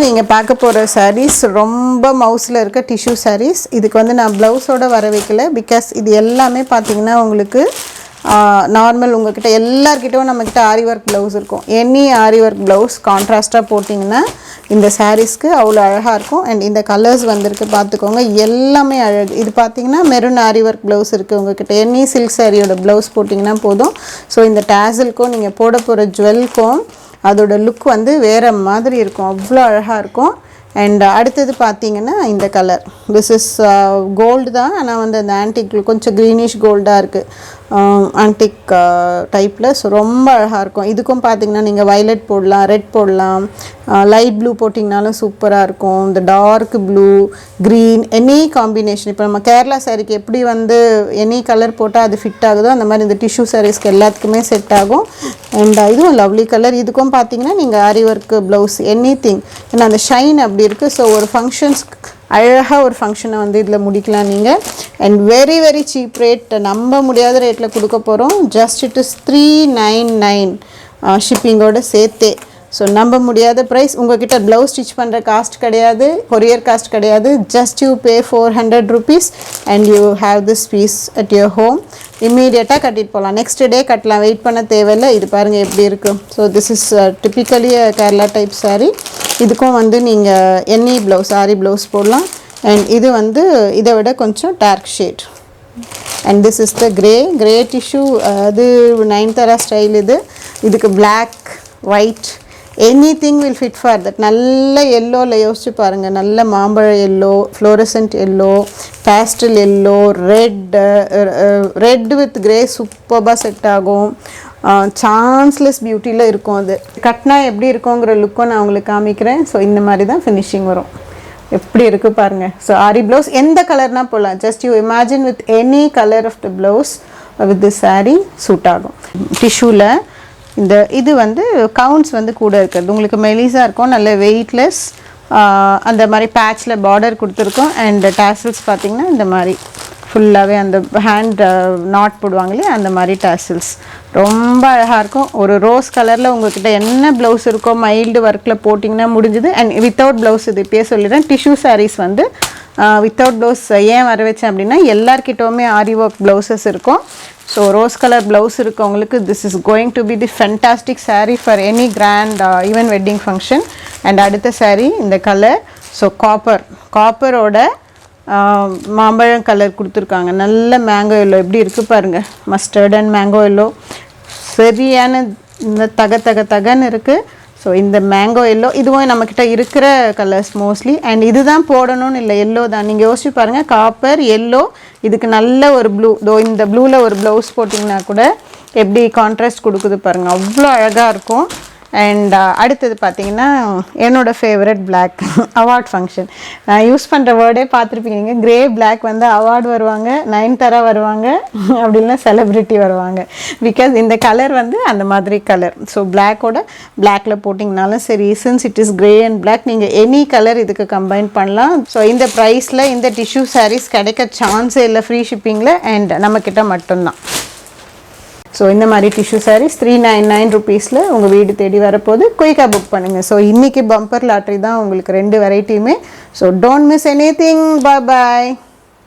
நீங்கள் பார்க்க போகிற sarees ரொம்ப மவுஸில் இருக்க டிஷ்யூ sarees. இதுக்கு வந்து நான் ப்ளவுஸோடு வர வைக்கல. பிகாஸ் இது எல்லாமே பார்த்தீங்கன்னா உங்களுக்கு நார்மல் உங்கள்கிட்ட எல்லார்கிட்டையும் நம்மக்கிட்ட ஆரி ஒர்க் ப்ளவுஸ் இருக்கும். எனி ஆரி ஒர்க் ப்ளவுஸ் கான்ட்ராஸ்ட்டாக போட்டிங்கன்னா இந்த சாரீஸ்க்கு அவ்வளோ அழகாக இருக்கும். அண்ட் இந்த கலர்ஸ் வந்திருக்கு பார்த்துக்கோங்க, எல்லாமே அழகு. இது பார்த்தீங்கன்னா மெரூன் ஆரி ஒர்க் ப்ளவுஸ் இருக்குது உங்கள்கிட்ட. எனி சில்க் சாரியோட ப்ளவுஸ் போட்டிங்கன்னா போதும். ஸோ இந்த டேசலுக்கும் நீங்கள் போட போகிற ஜுவல்க்கும் அதோட லுக் வந்து வேறு மாதிரி இருக்கும், அவ்வளோ அழகாக இருக்கும். அண்ட் அடுத்தது பார்த்தீங்கன்னா இந்த கலர், திஸ் இஸ் கோல்டு தான், ஆனால் வந்து அந்த ஆன்டிக் கொஞ்சம் க்ரீனிஷ் கோல்டாக இருக்குது, ஆன்டிக் டைப்பில். ஸோ ரொம்ப அழகாக இருக்கும். இதுக்கும் பார்த்தீங்கன்னா நீங்கள் வயலட் போடலாம், ரெட் போடலாம், லைட் ப்ளூ போட்டிங்கனாலும் சூப்பராக இருக்கும். இந்த dark blue, green, any combination. இப்போ நம்ம கேரளா சாரிக்கு எப்படி வந்து எனி கலர் போட்டால் அது ஃபிட் ஆகுதோ அந்த மாதிரி இந்த டிஷ்யூ சாரீஸ்க்கு எல்லாத்துக்குமே செட் ஆகும். அண்ட் இதுவும் லவ்லி கலர். இதுக்கும் பார்த்தீங்கன்னா நீங்கள் ஆரி ஒர்க்கு ப்ளவுஸ் எனி திங், ஏன்னா அந்த ஷைன் அப்படி இருக்குது. ஸோ ஒரு ஃபங்க்ஷன்ஸ் அழகாக ஒரு ஃபங்க்ஷனை வந்து இதில் முடிக்கலாம் நீங்கள். And very very cheap rate, நம்ப முடியாத ரேட்டில் கொடுக்க போகிறோம். ஜஸ்ட் இட் இஸ் 399 ஷிப்பிங்கோடு சேர்த்தே. ஸோ நம்ப முடியாத ப்ரைஸ். உங்கள்கிட்ட ப்ளவுஸ் ஸ்டிச் பண்ணுற காஸ்ட் கிடையாது, கொரியர் காஸ்ட் கிடையாது. Just you pay 400 rupees and you have this piece at your home. இம்மீடியட்டாக கட்டிட்டு போகலாம், நெக்ஸ்ட் டே கட்டலாம், வெயிட் பண்ண தேவையில்லை. இது பாருங்கள் எப்படி இருக்குது. So this is typically Kerala type sari. இதுக்கும் வந்து நீங்கள் எனி ப்ளவுஸ் ஆரி ப்ளவுஸ் போடலாம். அண்ட் இது வந்து இதை விட கொஞ்சம் dark shade. And this is the grey tissue. அது நயன்தாரா ஸ்டைல். இதுக்கு black, white, anything will fit for that. நல்ல எல்லோவில் யோசிச்சு பாருங்கள், நல்ல மாம்பழ yellow, fluorescent yellow, pastel yellow, red with grey சூப்பராக செட் ஆகும். சான்ஸ்லெஸ் பியூட்டியில் இருக்கும். அது கட்டினா எப்படி இருக்குங்கிற லுக்கும் நான் உங்களுக்கு காமிக்கிறேன். ஸோ இந்த மாதிரி தான் ஃபினிஷிங் வரும். எப்படி இருக்குது பாருங்கள். ஸோ ஆரி ப்ளவுஸ் எந்த கலர்னால் போடலாம். Just you imagine with any colour of the blouse with the sari suit ஆகும். டிஷ்யூவில் இது வந்து கவுண்ட்ஸ் வந்து கூட இருக்கிறது உங்களுக்கு மெலிஸாக இருக்கும், நல்ல வெயிட்லெஸ். அந்த மாதிரி பேட்சில் பார்டர் கொடுத்துருக்கோம். அண்ட் டாசல்ஸ் பார்த்திங்கன்னா இந்த மாதிரி ஃபுல்லாகவே அந்த ஹேண்ட் நாட் போடுவாங்களே அந்த மாதிரி டாசல்ஸ் ரொம்ப அழகாக இருக்கும். ஒரு ரோஸ் கலரில் உங்கள்கிட்ட என்ன ப்ளவுஸ் இருக்கோ மைல்டு ஒர்க்கில் போட்டிங்கன்னா முடிஞ்சுது. அண்ட் வித்தவுட் ப்ளவுஸ் இது இப்போயே சொல்லிடுறேன். டிஷ்யூ சாரீஸ் வந்து வித்தவுட் ப்ளவுஸ் ஏன் வர வச்சேன் அப்படின்னா எல்லார்கிட்டவுமே ஆரி ஒர்க் ப்ளவுசஸ் இருக்கும். ஸோ ரோஸ் கலர் ப்ளவுஸ் இருக்கவங்களுக்கு this is going to be the fantastic sari for any grand even wedding function. And அடுத்த சாரீ இந்த கலர். ஸோ காப்பரோட மாம்பழம் கலர் கொடுத்துருக்காங்க. நல்ல மேங்கோ எல்லோ எப்படி இருக்குது பாருங்கள். மஸ்டர்ட் அண்ட் மேங்கோ எல்லோ சரியான இந்த தகன்னு இருக்குது. ஸோ இந்த மேங்கோ எல்லோ இதுவும் நம்மக்கிட்ட இருக்கிற கலர்ஸ் மோஸ்ட்லி. அண்ட் இதுதான் போடணும்னு இல்லை, எல்லோ தான். நீங்கள் யோசிச்சு பாருங்கள், காப்பர் எல்லோ, இதுக்கு நல்ல ஒரு ப்ளூ. இந்த ப்ளூவில் ஒரு ப்ளவுஸ் போட்டிங்கன்னா கூட எப்படி கான்ட்ராஸ்ட் கொடுக்குது பாருங்கள், அவ்வளோ அழகாக இருக்கும். அண்ட் அடுத்தது பார்த்திங்கன்னா என்னோடய ஃபேவரட் பிளாக். அவார்ட் ஃபங்க்ஷன் நான் யூஸ் பண்ணுற வேர்டே பார்த்துருப்பீங்க நீங்கள். கிரே பிளாக் வந்து அவார்டு வருவாங்க, நயன்தாரா வருவாங்க, அப்படின்னா செலிப்ரிட்டி வருவாங்க. பிகாஸ் இந்த கலர் வந்து அந்த மாதிரி கலர். ஸோ பிளாக்கோட பிளாக்கில் போட்டிங்கனாலும் சரி, since it is grey and black, நீங்கள் எனி கலர் இதுக்கு கம்பைன் பண்ணலாம். ஸோ இந்த ப்ரைஸில் இந்த டிஷ்யூ சாரீஸ் கிடைக்க சான்ஸே இல்லை ஃப்ரீ ஷிப்பிங்கில். அண்ட் நம்மக்கிட்ட மட்டும்தான். ஸோ இந்த மாதிரி டிஷ்யூ சாரீஸ் 399 rupeesல உங்கள் வீடு தேடி வரப்போது. குயிக்காக புக் பண்ணுங்கள். ஸோ இன்றைக்கி பம்பர் லாட்ரி தான் உங்களுக்கு 2 வெரைட்டியுமே. So don't miss anything. Bye.